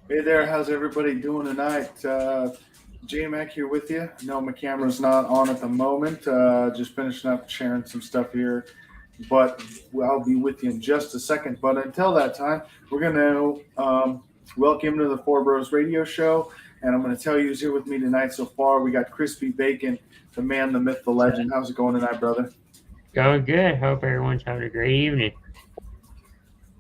Hey there, how's everybody doing tonight? J-Mac here with you. No, my camera's not on at the moment. Just finishing up sharing some stuff here, but I'll be with you in just a second. But until that time, we're going to welcome to the Four Bros Radio Show, and I'm going to tell you who's here with me tonight so far. We got Crispy Bacon, the man, the myth, the legend. How's it going tonight, brother? Going good. Hope everyone's having a great evening.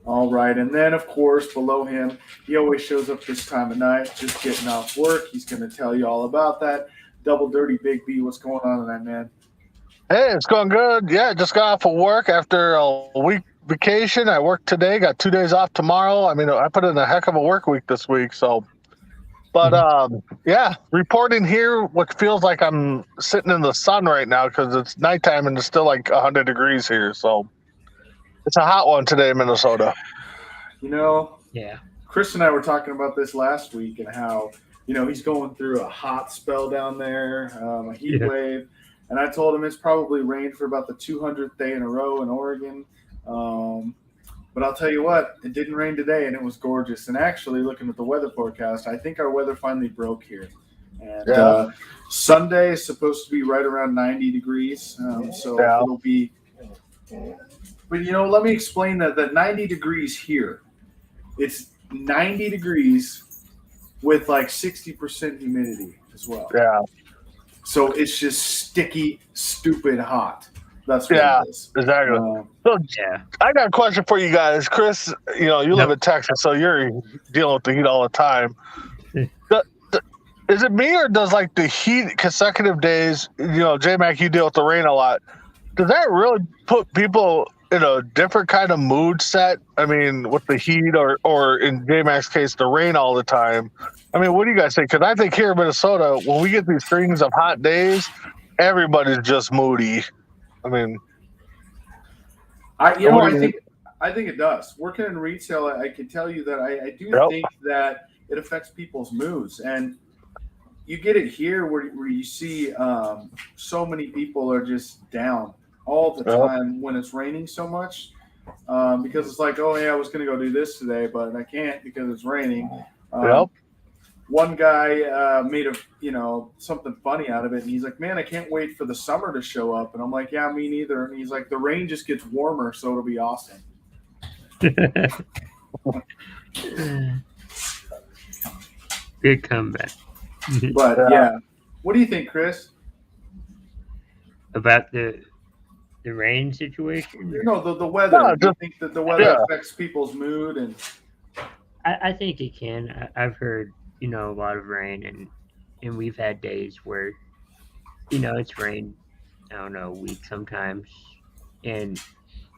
All right, and then, of course, below him, he always shows up this time of night, just getting off work. He's going to tell you all about that. Double Dirty Big B, what's going on tonight, man? Hey, it's going good. Yeah, just got off of work after a week vacation. I worked today, got 2 days off tomorrow. I mean, I put in a heck of a work week this week, so. But, yeah, reporting here, what feels like I'm sitting in the sun right now because it's nighttime and it's still like 100 degrees here, so. It's a hot one today in Minnesota. You know, yeah. Chris and I were talking about this last week and how, you know, he's going through a hot spell down there, a heat wave. And I told him it's probably rained for about the 200th day in a row in Oregon. But I'll tell you what, it didn't rain today and it was gorgeous. And actually, looking at the weather forecast, I think our weather finally broke here. And Sunday is supposed to be right around 90 degrees. It'll be. But, you know, let me explain that 90 degrees here, it's 90 degrees with like 60% humidity as well. Yeah. So it's just sticky, stupid hot. That's what it is. Exactly. I got a question for you guys. Chris, you know, you live in Texas, so you're dealing with the heat all the time. Is it me or does like the heat consecutive days, you know, J-Mac, you deal with the rain a lot. Does that really put people in a different kind of mood set? I mean, with the heat or in J-Mac's case, the rain all the time. I mean, what do you guys think? Because I think here in Minnesota, when we get these strings of hot days, everybody's just moody. I mean, I think it does. Working in retail, I can tell you that I do think that it affects people's moods. And you get it here where you see so many people are just down all the time when it's raining so much, because it's like, oh yeah, I was going to go do this today, but I can't because it's raining. One guy made something funny out of it, and he's like, man, I can't wait for the summer to show up. And I'm like, yeah, me neither. And he's like, the rain just gets warmer, so it'll be awesome. Good comeback. But yeah, what do you think, Chris? About the rain situation? You know, the weather. Do you think that the weather affects people's mood? And I think it can. I've heard, you know, a lot of rain, and we've had days where, you know, it's rained, I don't know, a week sometimes, and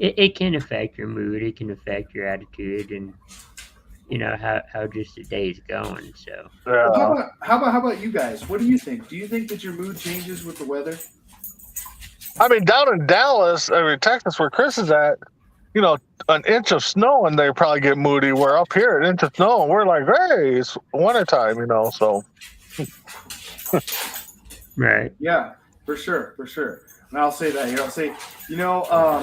it can affect your mood. It can affect your attitude, and you know how just the day's going. So how about you guys? What do you think? Do you think that your mood changes with the weather? I mean, down in Dallas, Texas, where Chris is at, you know, an inch of snow and they probably get moody. We're up here, an inch of snow, and we're like, hey, it's wintertime, you know, so. Right. Yeah, for sure. And I'll say that. I'll say, you know,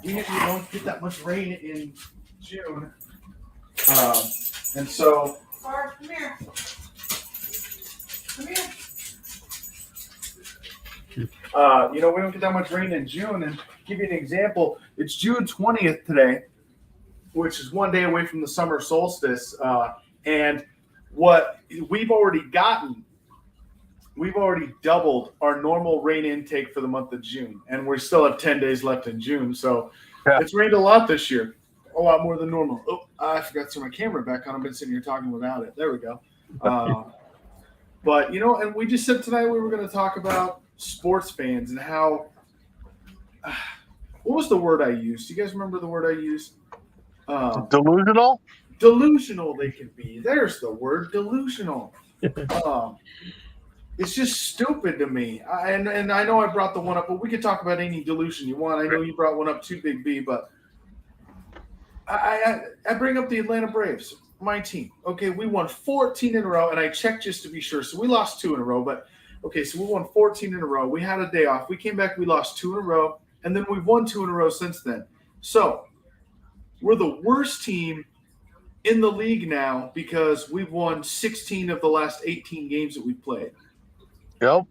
we don't get that much rain in June. And so. Barb, come here. Come here. You know, we don't get that much rain in June. And give you an example, it's June 20th today, which is one day away from the summer solstice. And what we've already doubled our normal rain intake for the month of June. And we still have 10 days left in June. So it's rained a lot this year, a lot more than normal. Oh, I forgot to turn my camera back on. I've been sitting here talking without it. There we go. But, you know, and we just said tonight we were going to talk about sports fans and how what was the word I used? Do you guys remember the word I used? Delusional? Delusional they can be. There's the word, delusional. Um, it's just stupid to me. And I know I brought the one up, but we could talk about any delusion you want. I know you brought one up too, Big B, but I bring up the Atlanta Braves, my team. Okay, we won 14 in a row, and I checked just to be sure. So we lost 2 in a row, but okay, so we won 14 in a row. We had a day off. We came back, we lost 2 in a row, and then we've won 2 in a row since then. So we're the worst team in the league now because we've won 16 of the last 18 games that we've played. Yep.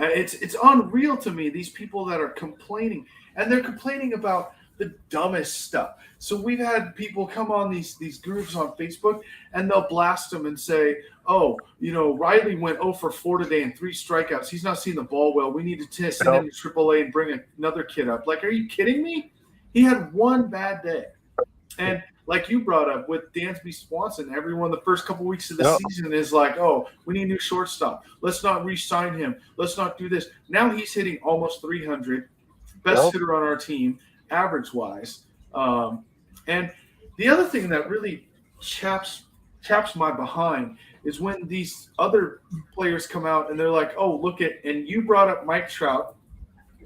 It's unreal to me, these people that are complaining, and they're complaining about the dumbest stuff. So we've had people come on these groups on Facebook, and they'll blast them and say, "Oh, Riley went 0 for 4 today and 3 strikeouts. He's not seeing the ball well. We need to send him to AAA and bring another kid up." Like, are you kidding me? He had one bad day, and like you brought up with Dansby Swanson, everyone the first couple weeks of the season is like, "Oh, we need a new shortstop. Let's not re-sign him. Let's not do this." Now he's hitting almost 300, best hitter on our team, average-wise. And the other thing that really chaps my behind is when these other players come out and they're like, "Oh, look at," and you brought up Mike Trout.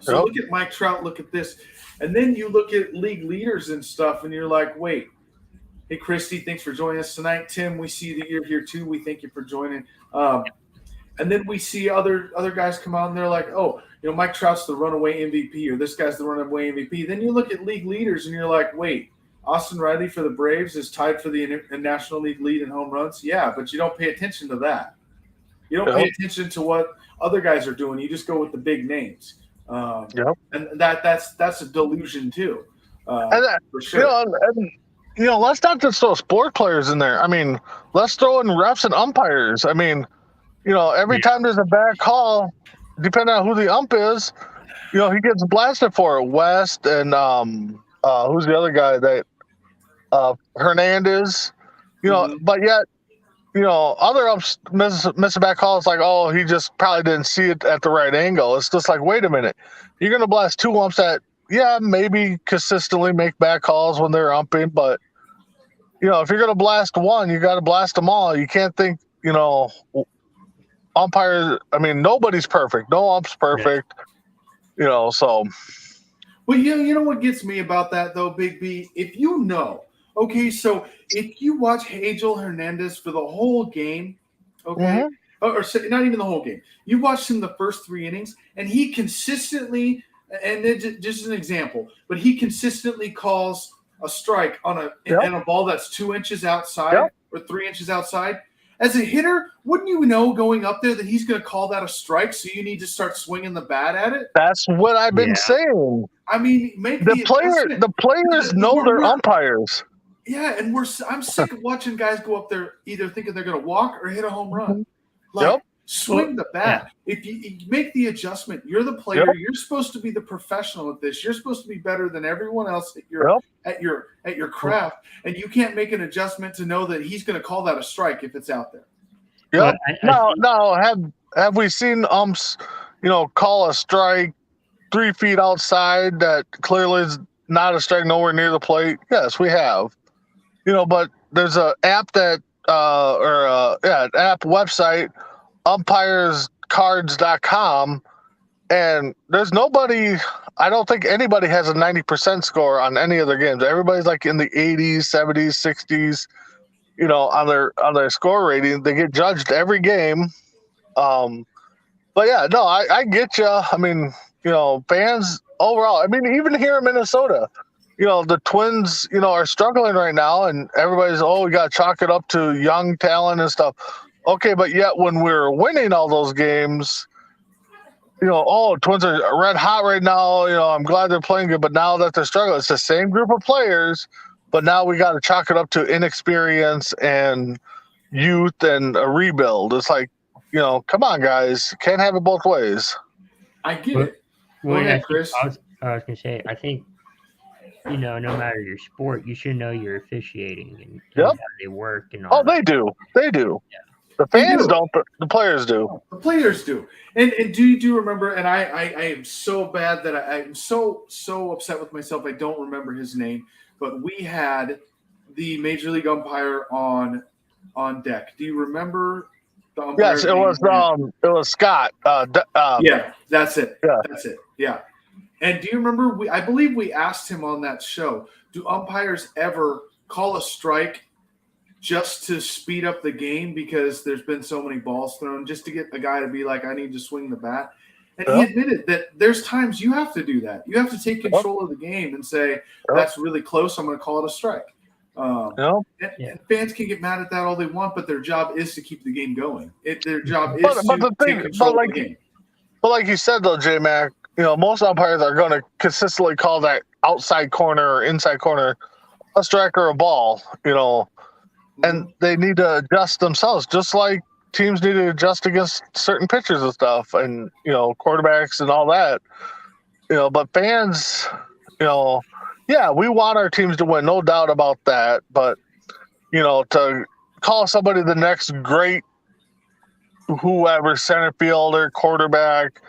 So look at Mike Trout, look at this. And then you look at league leaders and stuff, and you're like, wait. Hey, Christy, thanks for joining us tonight. Tim, we see that you're here too. We thank you for joining. And then we see other guys come out, and they're like, "Oh, Mike Trout's the runaway MVP, or this guy's the runaway MVP." Then you look at league leaders, and you're like, "Wait, Austin Riley for the Braves is tied for the National League lead in home runs." Yeah, but you don't pay attention to that. You don't pay attention to what other guys are doing. You just go with the big names. And that's a delusion too. For sure. Let's not just throw sport players in there. I mean, let's throw in refs and umpires. I mean, every time there's a bad call, depending on who the ump is, he gets blasted for it. West and who's the other guy that Hernandez, but yet, other umps miss a bad call. It's like, oh, he just probably didn't see it at the right angle. It's just like, wait a minute, you're gonna blast 2 umps that, maybe consistently make bad calls when they're umping, but if you're gonna blast one, you got to blast them all. You can't think, umpires. I mean, nobody's perfect. No ump's perfect. So. Well, you know what gets me about that though, Big B? Okay, so if you watch Angel Hernandez for the whole game, okay, or not even the whole game, you watched him the first 3 innings, and he consistently, and just an example, but he consistently calls a strike on a ball that's 2 inches outside or 3 inches outside. As a hitter, wouldn't you know going up there that he's going to call that a strike? So you need to start swinging the bat at it. That's what I've been saying. I mean, the players know their umpires. Yeah, and I'm sick of watching guys go up there either thinking they're going to walk or hit a home run. Like, swing the bat. If you make the adjustment, you're the player. You're supposed to be the professional at this. You're supposed to be better than everyone else at your craft, and you can't make an adjustment to know that he's going to call that a strike if it's out there. Yep. Now, have we seen umps, call a strike 3 feet outside that clearly is not a strike nowhere near the plate? Yes, we have. But there's an app that an app website, umpirescards.com, and there's nobody. I don't think anybody has a 90% score on any of their games. Everybody's like in the 80s, 70s, 60s. On their score rating, they get judged every game. But yeah, no, I get you. I mean, fans overall. I mean, even here in Minnesota, the Twins, are struggling right now, and everybody's, we got to chalk it up to young talent and stuff. Okay, but yet when we're winning all those games, Twins are red hot right now. I'm glad they're playing good, but now that they're struggling, it's the same group of players, but now we got to chalk it up to inexperience and youth and a rebuild. It's like, come on, guys, can't have it both ways. I get it. Go ahead, Chris. I was going to say, I think, no matter your sport, you should know your officiating and how they work and all. Oh, they do. They do. Yeah. The fans don't, but the players do. The players do. And do you remember, and I am so bad that I'm so upset with myself I don't remember his name, but we had the Major League umpire on deck. Do you remember The umpire Yes, it name was. It was Scott. Yeah, that's it. Yeah. That's it. Yeah. And do you remember? I believe we asked him on that show. Do umpires ever call a strike just to speed up the game because there's been so many balls thrown, just to get a guy to be like, I need to swing the bat? And he admitted that there's times you have to do that. You have to take control of the game and say, that's really close. I'm going to call it a strike. And fans can get mad at that all they want, but their job is to keep the game going. Their job is to take control of the game. But like you said, though, J-Mac, most umpires are going to consistently call that outside corner or inside corner a strike or a ball, and they need to adjust themselves, just like teams need to adjust against certain pitchers and stuff, and quarterbacks and all that. But fans, we want our teams to win, no doubt about that. But to call somebody the next great whoever, center fielder, quarterback,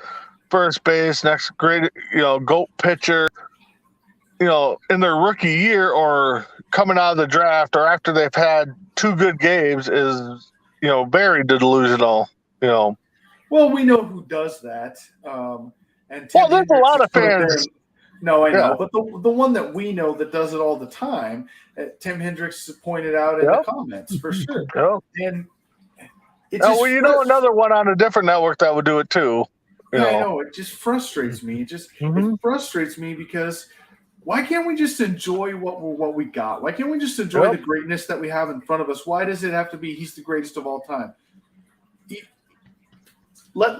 first base, next great GOAT pitcher, in their rookie year or coming out of the draft or after they've had 2 good games is very delusional. Well, we know who does that. And Tim there's a lot of fans. No, I know, but the one that we know that does it all the time, Tim Hendricks pointed out in the comments for sure. And it just another one on a different network that would do it too. I know, it just frustrates me. It frustrates me because why can't we just enjoy what we got? Why can't we just enjoy the greatness that we have in front of us? Why does it have to be he's the greatest of all time?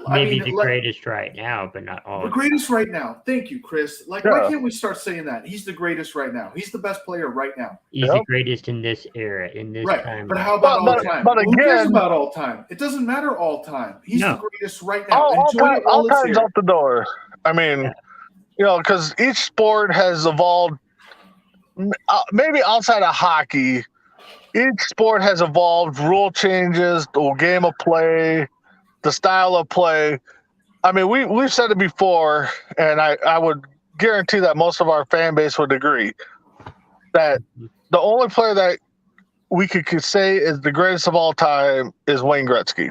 Maybe the greatest right now, but not all. The greatest right now. Thank you, Chris. Why can't we start saying that? He's the greatest right now. He's the best player right now. He's the greatest in this era, in this time. But how about all time? Who cares about all time? It doesn't matter all time. He's the greatest right now. All time's out the door. I mean, because each sport has evolved. Maybe outside of hockey, each sport has evolved. Rule changes, the game of play, the style of play. I mean, we've said it before, and I would guarantee that most of our fan base would agree that the only player that we could say is the greatest of all time is Wayne Gretzky.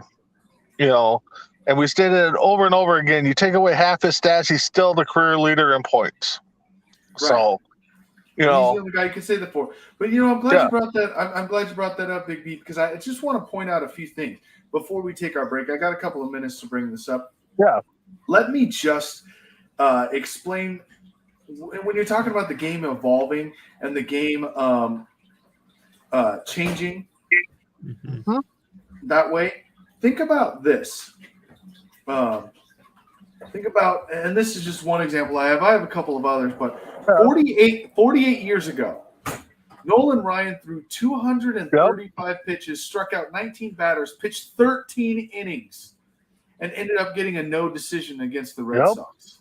And we stated it over and over again. You take away half his stats, he's still the career leader in points. Right. So, he's the only guy you can say that for. But I'm glad you brought that. I'm glad you brought that up, Big B, because I just want to point out a few things before we take our break. I got a couple of minutes to bring this up. Yeah. Let me just explain when you're talking about the game evolving and the game changing that way. Think about this. Think about, and this is just one example I have a couple of others, but 48 years ago, Nolan Ryan threw 235 pitches, struck out 19 batters, pitched 13 innings, and ended up getting a no decision against the Red Sox.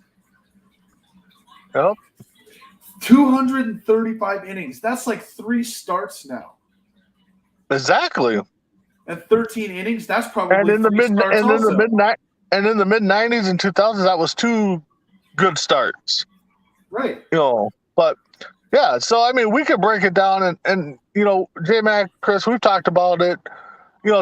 235 innings. That's like 3 starts now. Exactly. And 13 innings, that's probably in the mid starts and also. in the mid 90s and 2000s, that was 2 good starts. Right. But yeah, so I mean, we could break it down and J-Mac, Chris, we've talked about it.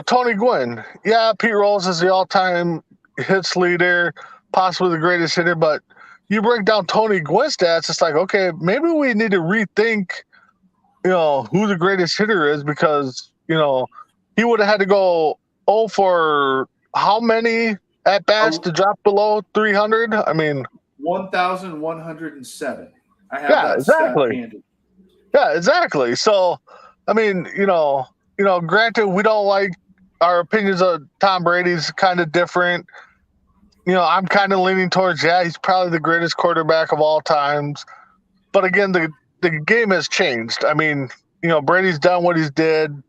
Tony Gwynn. Yeah, Pete Rose is the all-time hits leader, possibly the greatest hitter, but you break down Tony Gwynn's stats, it's like, okay, maybe we need to rethink, who the greatest hitter is, because, he would have had to go 0 for how many at bats to drop below 300? I mean, 1,107. I have that exactly. stat handy. Yeah, exactly. So, I mean, granted, we don't like our opinions of Tom Brady's kind of different. I'm kind of leaning towards, he's probably the greatest quarterback of all times. But again, the game has changed. I mean, Brady's done what he's did,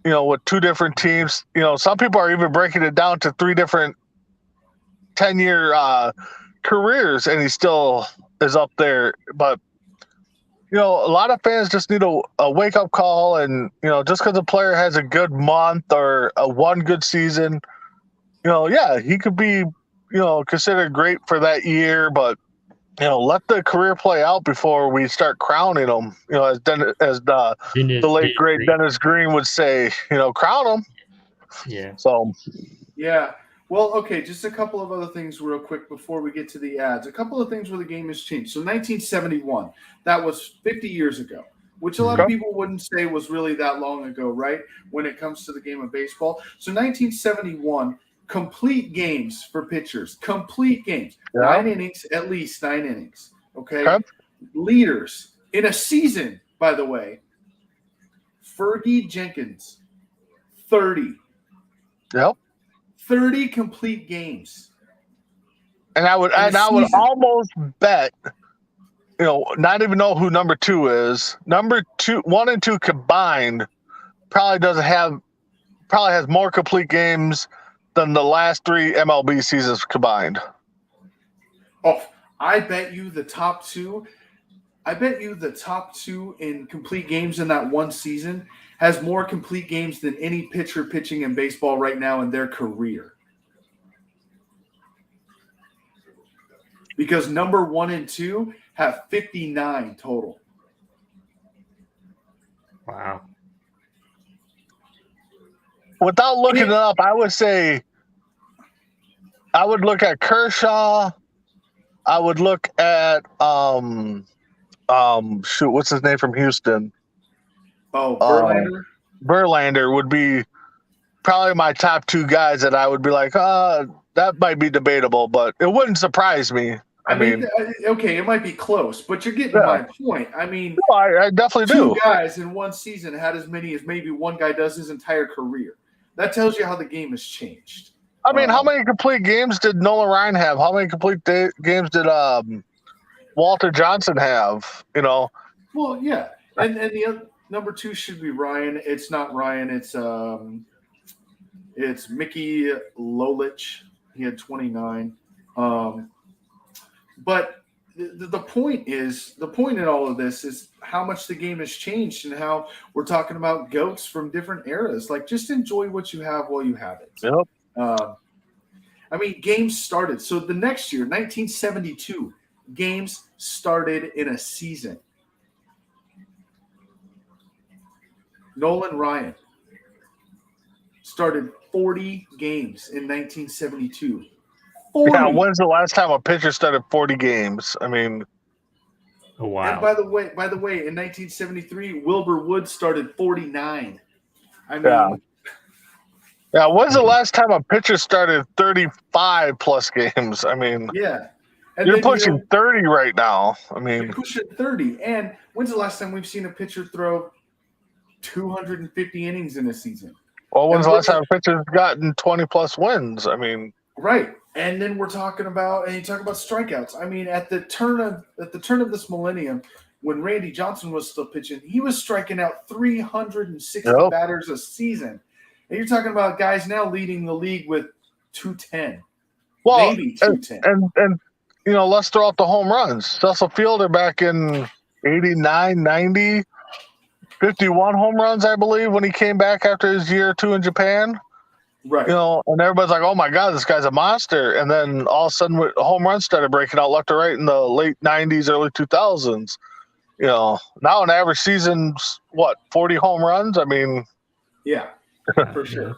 with 2 different teams. Some people are even breaking it down to 3 different 10-year careers, and he still is up there. But, a lot of fans just need a wake-up call, and, just because a player has a good month or one good season, he could be, considered great for that year, but, let the career play out before we start crowning him. As the late great Dennis Green would say, crown him. Yeah. So Yeah. Well, okay, just a couple of other things real quick before we get to the ads. A couple of things where the game has changed. So 1971, that was 50 years ago, which a lot of Okay. people wouldn't say was really that long ago, right? When it comes to the game of baseball. So 1971, complete games for pitchers, complete games, Yeah. 9 innings, at least 9 innings. Okay. Okay. Leaders in a season, by the way, Fergie Jenkins, 30. Yep. 30 complete games. And I would In a season. almost bet, not even know who number 2 is. Number 2, 1 and 2 combined probably has more complete games than the last 3 MLB seasons combined. Oh, I bet you the top two in complete games in that one season has more complete games than any pitcher pitching in baseball right now in their career. Because number 1 and 2 have 59 total. Wow. Without looking it up, I would say I would look at Kershaw. I would look at what's his name from Houston? Oh, Verlander? Verlander would be probably my top 2 guys that I would be like, that might be debatable, but it wouldn't surprise me. I mean, okay, it might be close, but you're getting my point. I mean, I definitely 2 do. guys in one season had as many as maybe one guy does his entire career. That tells you how the game has changed. I mean, how many complete games did Nolan Ryan have? How many complete games did Walter Johnson have? Well, yeah, and the other, number 2 should be Ryan. It's not Ryan. It's Mickey Lolich. He had 29. But the point in all of this is how much the game has changed and how we're talking about GOATs from different eras. Like, just enjoy what you have while you have it. Yep. I mean, games started. So the next year, 1972, games started in a season. Nolan Ryan started 40 games in 1972. 40. Yeah, when's the last time a pitcher started 40 games? I mean, Oh, wow. And by the way, in 1973, Wilbur Wood started 49. I mean, yeah. When's the last time a pitcher started 35 plus games? I mean, yeah. And you're then, pushing 30 right now. I mean, you're pushing 30. And when's the last time we've seen a pitcher throw 250 innings in a season? well, when's the last time a pitcher's gotten 20 plus wins? I mean, Right. And then we're talking about, and you talk about strikeouts. I mean, at the turn of this millennium, when Randy Johnson was still pitching, he was striking out 360 batters a season. And you're talking about guys now leading the league with 210. well, Maybe 210. and let's throw out the home runs. Cecil Fielder back in 89, 90, 51 home runs, I believe, when he came back after his year or 2 in Japan. Right. And everybody's like, oh my God, this guy's a monster. And then all of a sudden home runs started breaking out left to right in the late 90s, early 2000s. Now an average season's 40 home runs? I mean, yeah, for sure.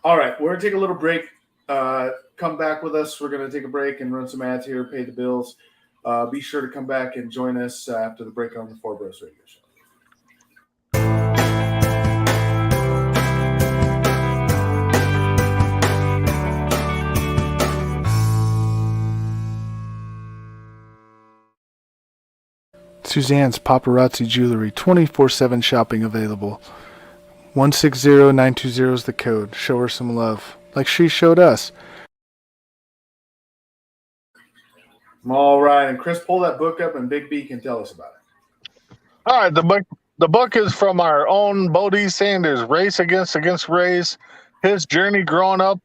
All right, we're going to take a little break. Come back with us. We're going to take a break and run some ads here, pay the bills. Be sure to come back and join us after the break on the Four Bros Radio Show. Suzanne's Paparazzi Jewelry, 24/7 shopping available. 160920 is the code. Show her some love, like she showed us. All right, and Chris, pull that book up, and Big B can tell us about it. all right, the book is from our own Bodie Sanders, Race Against Race, his journey growing up,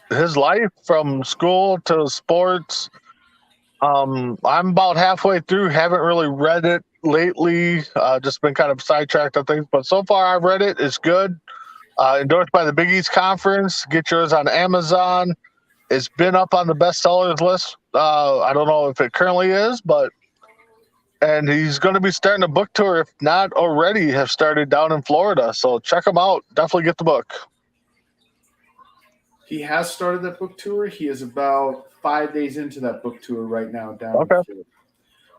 his life from school to sports. I'm about halfway through, haven't really read it lately, just been kind of sidetracked on things, but so far I've read it. It's good. Endorsed by the Big East Conference. Get yours on Amazon. It's been up on the bestsellers list. I don't know if it currently is, but and he's going to be starting a book tour, if not already have started down in Florida. So check him out. Definitely get the book. He has started that book tour. He is about 5 days into that book tour right now down Okay. in Florida.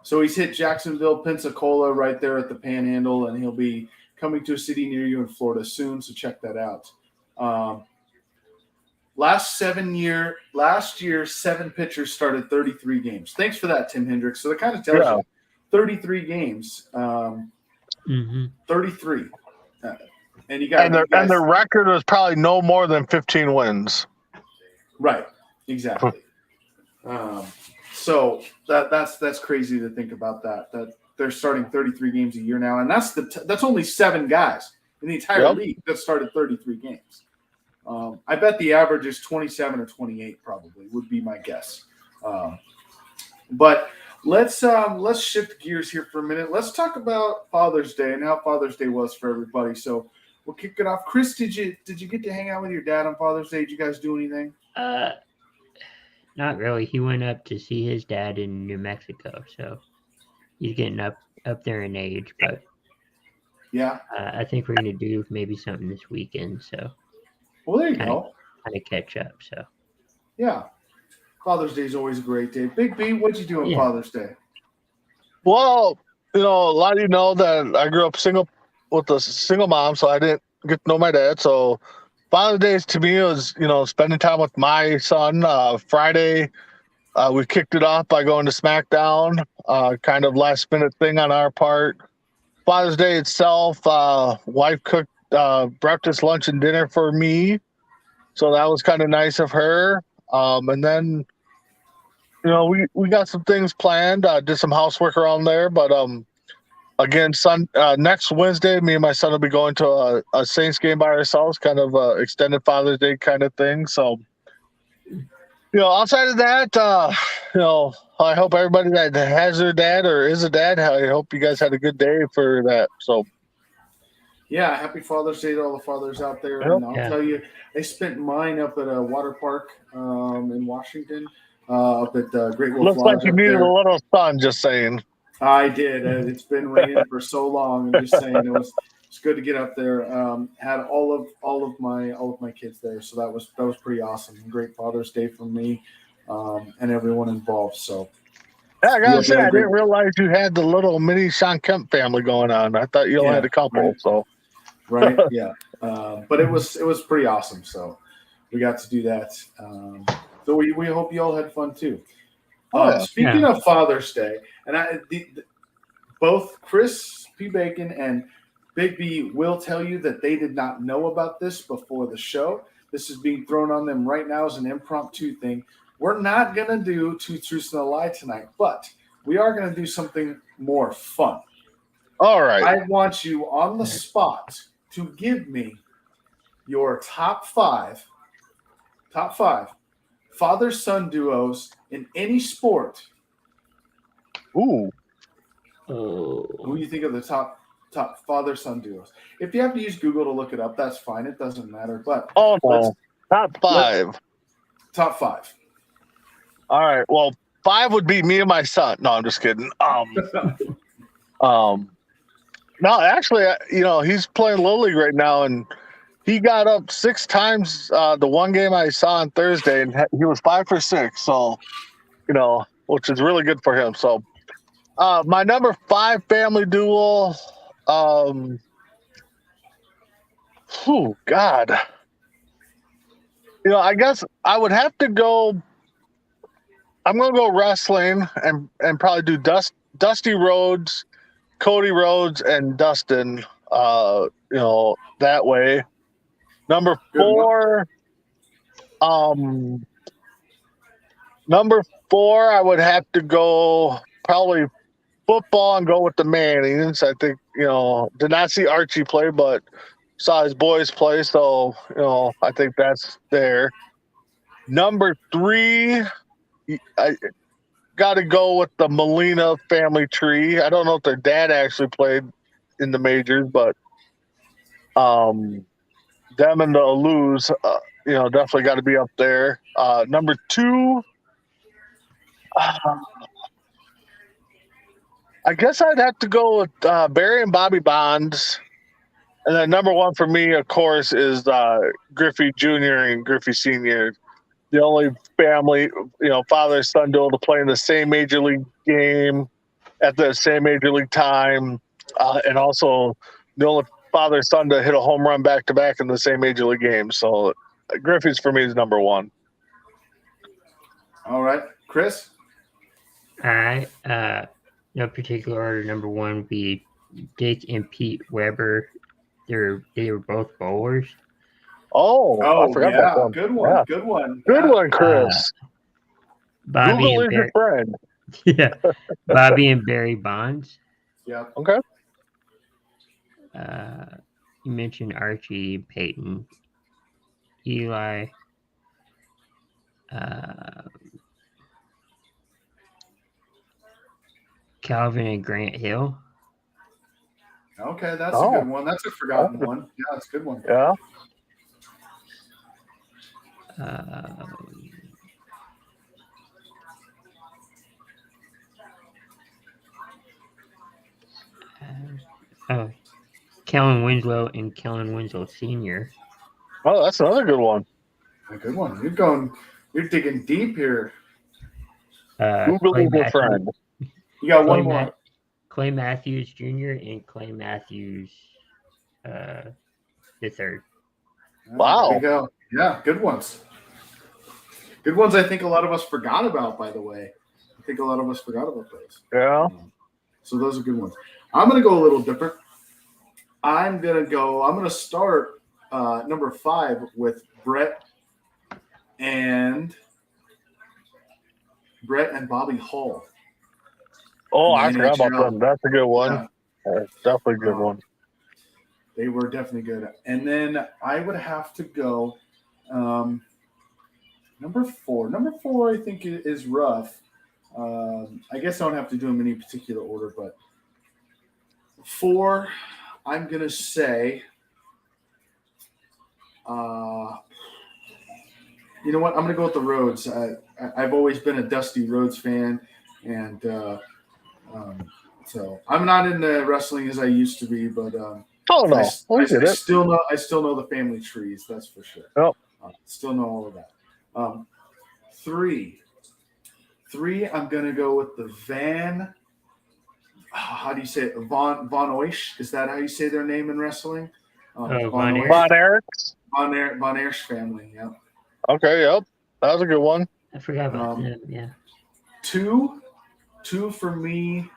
So he's hit Jacksonville, Pensacola, right there at the Panhandle, and he'll be coming to a city near you in Florida soon. So check that out. Last year, 7 pitchers started 33 games. Thanks for that, Tim Hendricks. So that kind of tells you 33 games, 33. And you got and their record was probably no more than 15 wins. Right, exactly. So that's crazy to think about that they're starting 33 games a year now, and that's only 7 guys in the entire league that started 33 games. I bet the average is 27 or 28, probably would be my guess. But let's shift gears here for a minute. Let's talk about Father's Day and how Father's Day was for everybody. So we'll kick it off. Chris, did you get to hang out with your dad on Father's Day? Did you guys do anything? Not really. He went up to see his dad in New Mexico, so he's getting up there in age. But yeah, I think we're gonna do maybe something this weekend. So well, there you go. Kind of catch up. So yeah, Father's Day is always a great day. Big B, what'd you do on Father's Day? Well, a lot of you know that I grew up single with a single mom, so I didn't get to know my dad. So Father's Day to me was, spending time with my son. Friday, we kicked it off by going to SmackDown, kind of last minute thing on our part. Father's Day itself, wife cooked breakfast, lunch, and dinner for me. So that was kind of nice of her. And then, we got some things planned, did some housework around there. But again, next Wednesday, me and my son will be going to a Saints game by ourselves, kind of extended Father's Day kind of thing. So, outside of that, I hope everybody that has their dad or is a dad, I hope you guys had a good day for that. So, yeah, happy Father's Day to all the fathers out there. Yep. And I'll tell you, I spent mine up at a water park in Washington, up at Great Wolf Looks Lodge like you up needed there. a little sun, just saying. I did. It's been raining for so long. I'm just saying it's good to get up there. Had all of my kids there, so that was pretty awesome. Great Father's Day for me and everyone involved. So yeah, I gotta say, I didn't realize you had the little mini Sean Kemp family going on. I thought you only had a couple. Right. So right, yeah. But it was pretty awesome. So we got to do that. So we hope you all had fun too. Speaking of Father's Day, and both Chris P. Bacon and Big B will tell you that they did not know about this before the show. This is being thrown on them right now as an impromptu thing. We're not going to do Two Truths and a Lie tonight, but we are going to do something more fun. All right. I want you on the spot to give me your top five father-son duos in any sport. Ooh. Who do you think of the top father-son duos? If you have to use Google to look it up, that's fine. It doesn't matter. But no. Top 5. Top 5. All right. Well, 5 would be me and my son. No, I'm just kidding. No, actually, he's playing Little League right now, and he got up 6 times the one game I saw on Thursday, and he was 5 for 6. So, which is really good for him. So, my number 5 family duel. God. I guess I would have to go. I'm going to go wrestling and probably do Dusty Rhodes, Cody Rhodes, and Dustin. That way. Number 4. Number 4, I would have to go probably football and go with the Mannings. I think, did not see Archie play, but saw his boys play. So, I think that's there. Number 3, I got to go with the Molina family tree. I don't know if their dad actually played in the majors, but them and the Alous, definitely got to be up there. Number 2, I guess I'd have to go with Barry and Bobby Bonds. And then number one for me, of course, is Griffey Jr. and Griffey Sr. The only family, father and son to play in the same major league game at the same major league time. And also the only father and son to hit a home run back to back in the same major league game. So Griffey's for me is number one. All right, Chris. All right. No particular order. Number one would be Dick and Pete Weber. They were both bowlers. Oh, I forgot about them. Good one. Yeah. Good one. Good one, Chris. Bobby Google and is your friend. Yeah, Bobby and Barry Bonds. Yeah. Okay. You mentioned Archie, Peyton, Eli. Calvin and Grant Hill. Okay, that's a good one. That's a forgotten one. Yeah, that's a good one. Yeah. Kellen Winslow and Kellen Winslow Sr. Oh, that's another good one. A good one. You're digging deep here. Google is your friend. You got one more. Clay Matthews Jr. and Clay Matthews the third. Wow. There you go. Yeah, good ones. Good ones I think a lot of us forgot about, by the way. I think a lot of us forgot about those. Yeah. So those are good ones. I'm going to go a little different. I'm going to start number 5 with Brett and Bobby Hall. Oh, I forgot about them. That's a good one. Yeah. That's definitely a good one. They were definitely good. And then I would have to go number 4. Number 4, I think, is rough. I guess I don't have to do them in any particular order, but 4, I'm going to say, you know what? I'm going to go with the Rhodes. I've always been a Dusty Rhodes fan, and so I'm not into wrestling as I used to be, but I still know the family trees. That's for sure. Oh. Still know all of that. 3, I'm going to go with the Van. How do you say it? Von Oish? Is that how you say their name in wrestling? Von Erichs. Von Erich family. Yeah. Okay. Yep. That was a good one. I forgot about them. Yeah. 2 for me.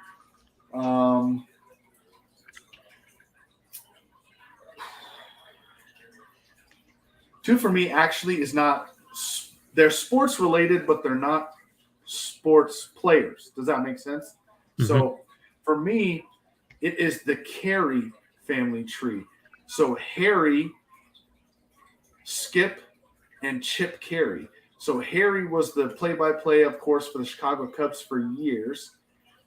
2 for me actually is not. They're sports related, but they're not sports players. Does that make sense? Mm-hmm. So for me, it is the Carey family tree. So Harry, Skip, and Chip Carey. So Harry was the play-by-play, of course, for the Chicago Cubs for years.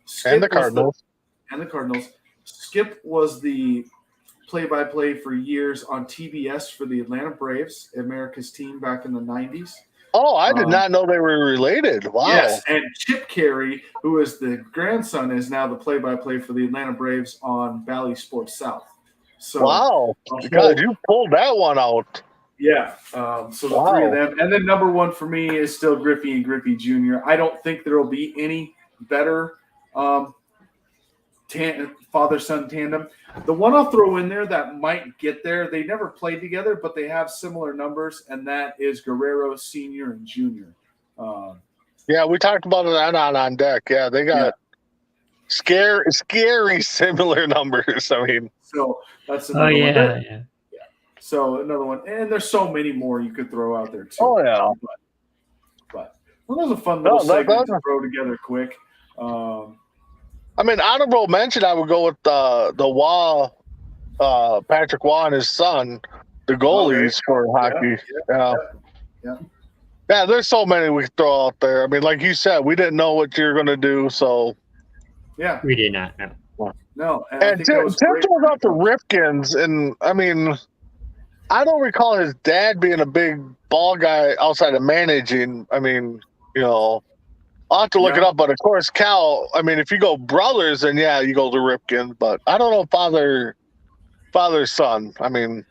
Skip and the Cardinals. Skip was the play-by-play for years on TBS for the Atlanta Braves, America's team back in the 90s. Oh, I did not know they were related. Wow. Yes, and Chip Carey, who is the grandson, is now the play-by-play for the Atlanta Braves on Bally Sports South. So, wow. God, you pulled that one out. Yeah. So the 3 of them. And then number 1 for me is still Griffey and Griffey Jr. I don't think there will be any better father-son tandem. The one I'll throw in there that might get there, they never played together, but they have similar numbers, and that is Guerrero Sr. and Jr. Yeah, we talked about it on deck. Yeah, they got scary similar numbers. I mean, so that's another one. Yeah. So another one, and there's so many more you could throw out there too. Oh yeah, but well, that was a fun little segment to throw together quick. I mean, honorable mention, I would go with the Waugh, Patrick Waugh and his son, the goalies for hockey. Yeah, there's so many we could throw out there. I mean, like you said, we didn't know what you're going to do, so. Yeah. We did not know. No. And Tim was out to Ripkins, and I mean, I don't recall his dad being a big ball guy outside of managing. I mean, I'll have to look Yeah. it up. But of course, Cal. I mean, if you go brothers, then yeah, you go to Ripken. But I don't know father son. I mean,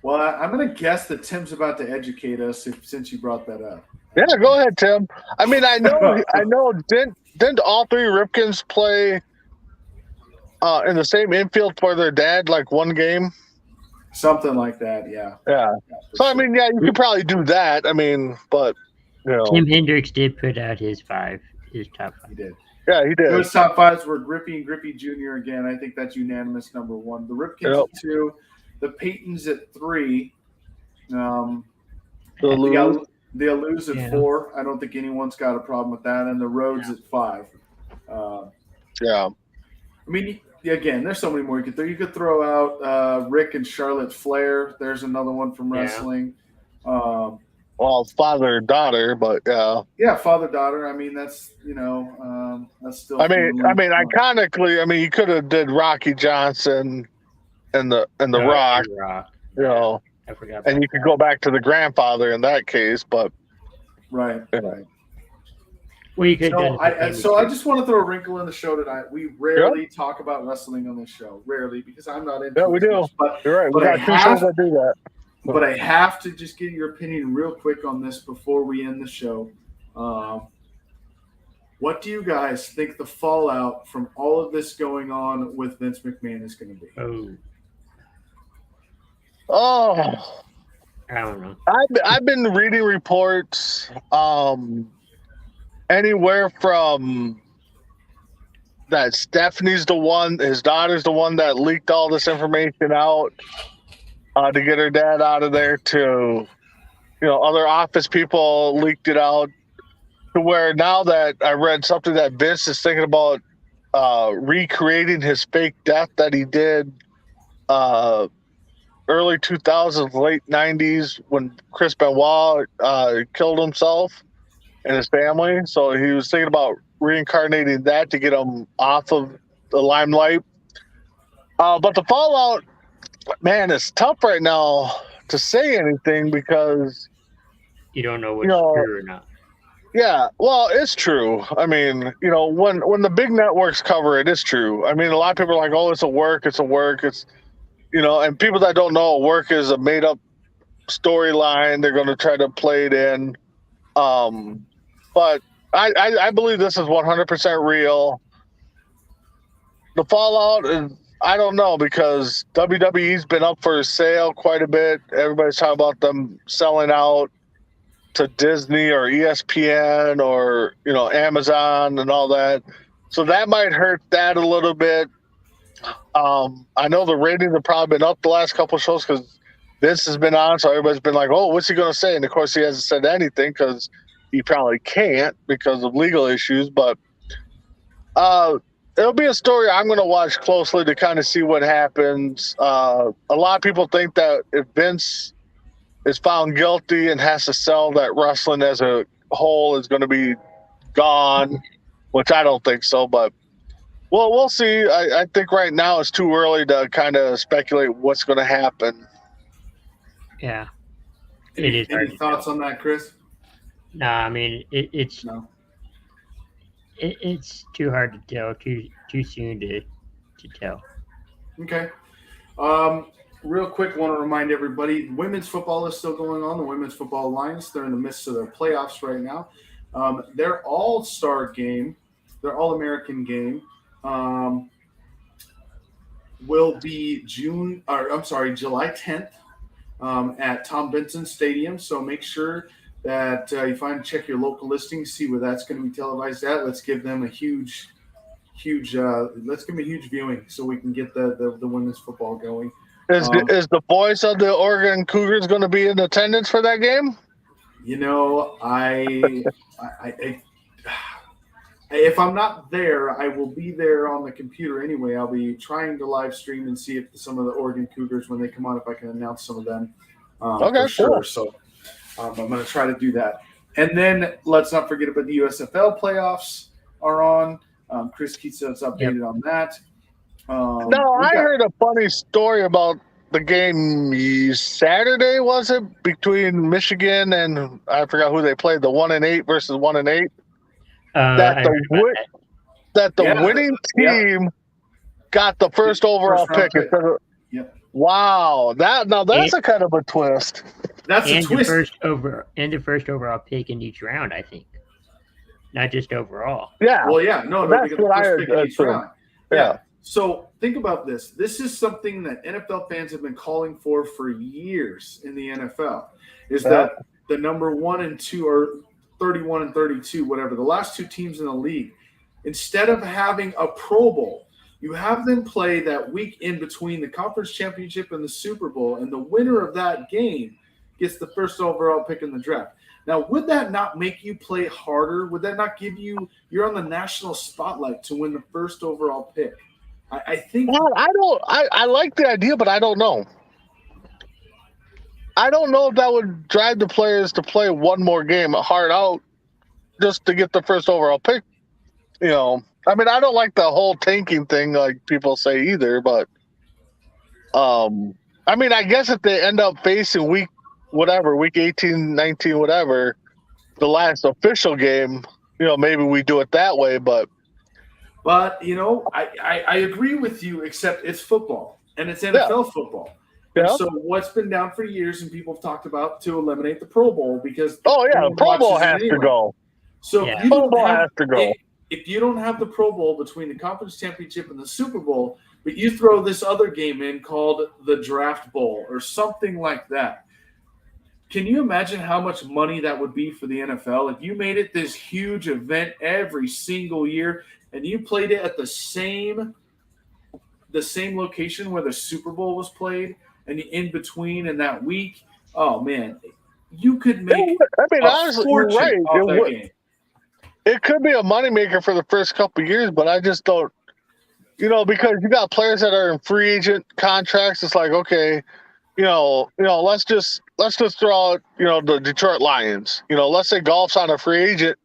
Well, I'm going to guess that Tim's about to educate us since you brought that up. yeah, go ahead, Tim. I mean, I know. Didn't all three Ripkins play in the same infield for their dad, like one game? Something like that, yeah. Yeah. For So I sure. mean, yeah, you could probably do that. I mean, but you know, Tim Hendricks did put out his top he five. did. yeah, he did. Those top fives were Grippy and Grippy Jr. again. I think that's unanimous number one. The Ripkins Yep. at 2, the Paytons at 3, The the Lou. Alous at Yeah. 4. I don't think anyone's got a problem with that, and the Rhodes Yeah. at 5. Yeah. I mean, again, there's so many more you could throw. You could throw out Rick and Charlotte Flair. There's another one from Yeah. wrestling. Well, father daughter, but yeah. Yeah, father daughter. I mean, that's that's still. I mean, iconically, I mean, you could have did Rocky Johnson and the Rock, Rock. you know, I forgot. and you could go back to the grandfather in that case, but right. Yeah. Right. Well, you could. So I just want to throw a wrinkle in the show tonight. We rarely talk about wrestling on this show. Rarely, because I'm not into. Yeah, we it do. much, but you're right. We but I got two have- shows that do that. But I have to just get your opinion real quick on this before we end the show. What do you guys think the fallout from all of this going on with Vince McMahon is going to be? Oh, I don't know. I've been reading reports, anywhere from that Stephanie's the one, his daughter's the one that leaked all this information out to get her dad out of there, to other office people leaked it out, to where now that I read something that Vince is thinking about recreating his fake death that he did early 2000s, late 90s, when Chris Benoit killed himself and his family. So he was thinking about reincarnating that to get him off of the limelight. But the fallout, man, it's tough right now to say anything because You don't know what's know, true or not. yeah, well, it's true. I mean, when the big networks cover it, it's true. I mean, a lot of people are like, "Oh, it's a work, it's," and people that don't know, work is a made up storyline. They're going to try to play it in. But I believe this is 100% real. The fallout is, I don't know, because WWE's been up for sale quite a bit. Everybody's talking about them selling out to Disney or ESPN or Amazon and all that. So that might hurt that a little bit. I know the ratings have probably been up the last couple of shows because Vince has been on, so everybody's been like, "Oh, what's he going to say?" And of course, he hasn't said anything because he probably can't because of legal issues. But it'll be a story I'm going to watch closely to kind of see what happens. A lot of people think that if Vince is found guilty and has to sell, that wrestling as a whole is going to be gone, which I don't think so. But well, we'll see. I think right now it's too early to kind of speculate what's going to happen. Yeah. It is hard Any to thoughts tell. on that, Chris? No, I mean it's No. it's too hard to tell. Too soon to tell. Okay. Real quick, want to remind everybody, women's football is still going on. The Women's Football Alliance, they're in the midst of their playoffs right now. Their all-star game, their all-American game, will be July 10th at Tom Benson Stadium. So make sure that check your local listings, see where that's going to be televised at. Let's give them a huge viewing so we can get the women's football going. Is the voice of the Oregon Cougars going to be in attendance for that game? If I'm not there, I will be there on the computer anyway. I'll be trying to live stream and see if some of the Oregon Cougars, when they come on, if I can announce some of them. Okay, for sure. cool. So I'm going to try to do that. And then let's not forget about the USFL playoffs are on. Chris Keats is updated on that. I heard a funny story about the game Saturday, was it, between Michigan and I forgot who they played, the 1-8 versus 1-8. that I the heard about wi- that the Yeah, winning yeah. team got the first overall First round pick pick. instead of. Yep. Wow, that's And, a kind of a twist. That's a and the twist. first overall pick in each round, I think, not just overall. Yeah, Well, yeah, no, they that's get the what I first pick in each assumed. round. Yeah. Yeah. So think about this. This is something that NFL fans have been calling for years in the NFL. Is Yeah. that the number 1 and 2 or 31 and 32, whatever, the last two teams in the league, instead of having a Pro Bowl, you have them play that week in between the conference championship and the Super Bowl, and the winner of that game gets the first overall pick in the draft. Now, would that not make you play harder? Would that not give you – you're on the national spotlight to win the first overall pick? I think – Well, I like the idea, but I don't know. I don't know if that would drive the players to play one more game hard out just to get the first overall pick. You know, I mean, I don't like the whole tanking thing like people say either, but I mean, I guess if they end up facing week 18, 19, whatever, the last official game, maybe we do it that way, but I agree with you, except it's football and it's NFL football. And Yeah. so what's been down for years and people have talked about to eliminate the Pro Bowl because the Pro Bowl watches it has to anyway. go. So Yeah. if you Pro don't Bowl have, has to go. if you don't have the Pro Bowl between the conference championship and the Super Bowl, but you throw this other game in called the Draft Bowl or something like that, can you imagine how much money that would be for the NFL if you made it this huge event every single year and you played it at the same location where the Super Bowl was played and in between in that week? Oh man, you could make I mean, a honestly, you're fortune right. off that game. It could be a moneymaker for the first couple of years, but I just don't, because you got players that are in free agent contracts. It's like, okay, let's just throw out, the Detroit Lions. Let's say golf's on a free agent,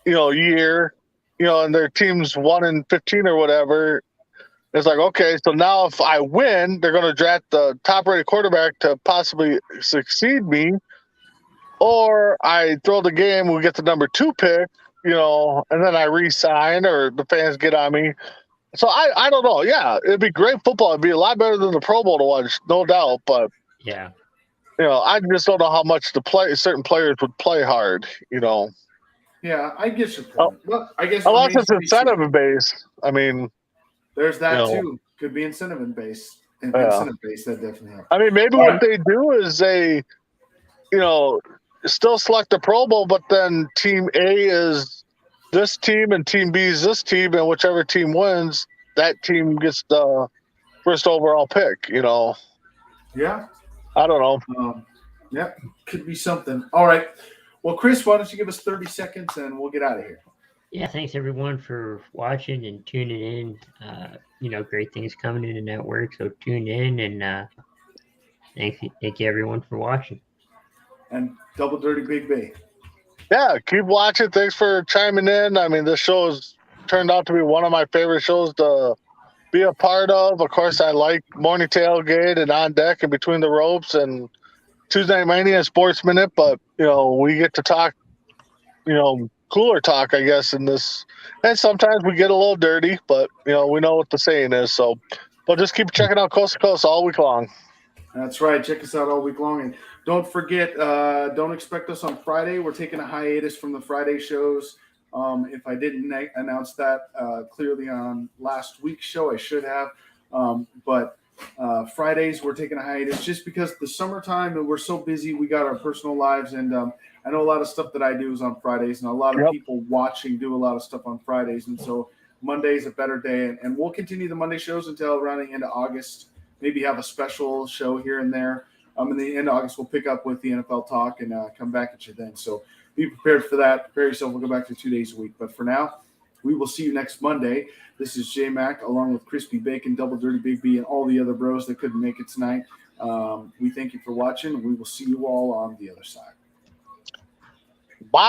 year, and their team's 1-15 or whatever. It's like, okay, so now if I win, they're going to draft the top-rated quarterback to possibly succeed me. Or I throw the game, we get the number 2 pick, and then I re-sign or the fans get on me. So I don't know. Yeah, it'd be great football. It'd be a lot better than the Pro Bowl to watch, no doubt. But, Yeah. I just don't know how much certain players would play hard, Yeah, I get your point. Well, I guess Unless it's remains to be seen. incentive based. I mean, There's that you know. too. Could be incentive based. Yeah. Incentive based, that definitely helps. I mean, maybe All what right. they do is they, still select the Pro Bowl, but then Team A is this team and Team B is this team, and whichever team wins, that team gets the first overall pick. Yeah. I don't know. Yeah, could be something. All right. Well, Chris, why don't you give us 30 seconds and we'll get out of here. Yeah, thanks everyone for watching and tuning in. Great things coming in the network, so tune in and thank you everyone for watching. And Double Dirty Big Bay. Yeah, keep watching. Thanks for chiming in. I mean, this show has turned out to be one of my favorite shows to be a part of. Of course, I like Morning Tailgate and On Deck and Between the Ropes and Tuesday Night Mania and Sports Minute, but, we get to talk, cooler talk, I guess, in this. And sometimes we get a little dirty, but, we know what the saying is. So, but just keep checking out Coast to Coast all week long. That's right. Check us out all week long. And don't forget, don't expect us on Friday. We're taking a hiatus from the Friday shows. If I didn't announce that clearly on last week's show, I should have. But Fridays, we're taking a hiatus just because the summertime and we're so busy. We got our personal lives. And I know a lot of stuff that I do is on Fridays. And a lot of people watching do a lot of stuff on Fridays. And so Monday's a better day. And we'll continue the Monday shows until around the end of August. Maybe have a special show here and there. In the end of August, we'll pick up with the NFL talk and come back at you then. So be prepared for that. Prepare yourself. We'll go back to 2 days a week. But for now, we will see you next Monday. This is J Mac along with Crispy Bacon, Double Dirty Big B, and all the other bros that couldn't make it tonight. We thank you for watching. We will see you all on the other side. Bye.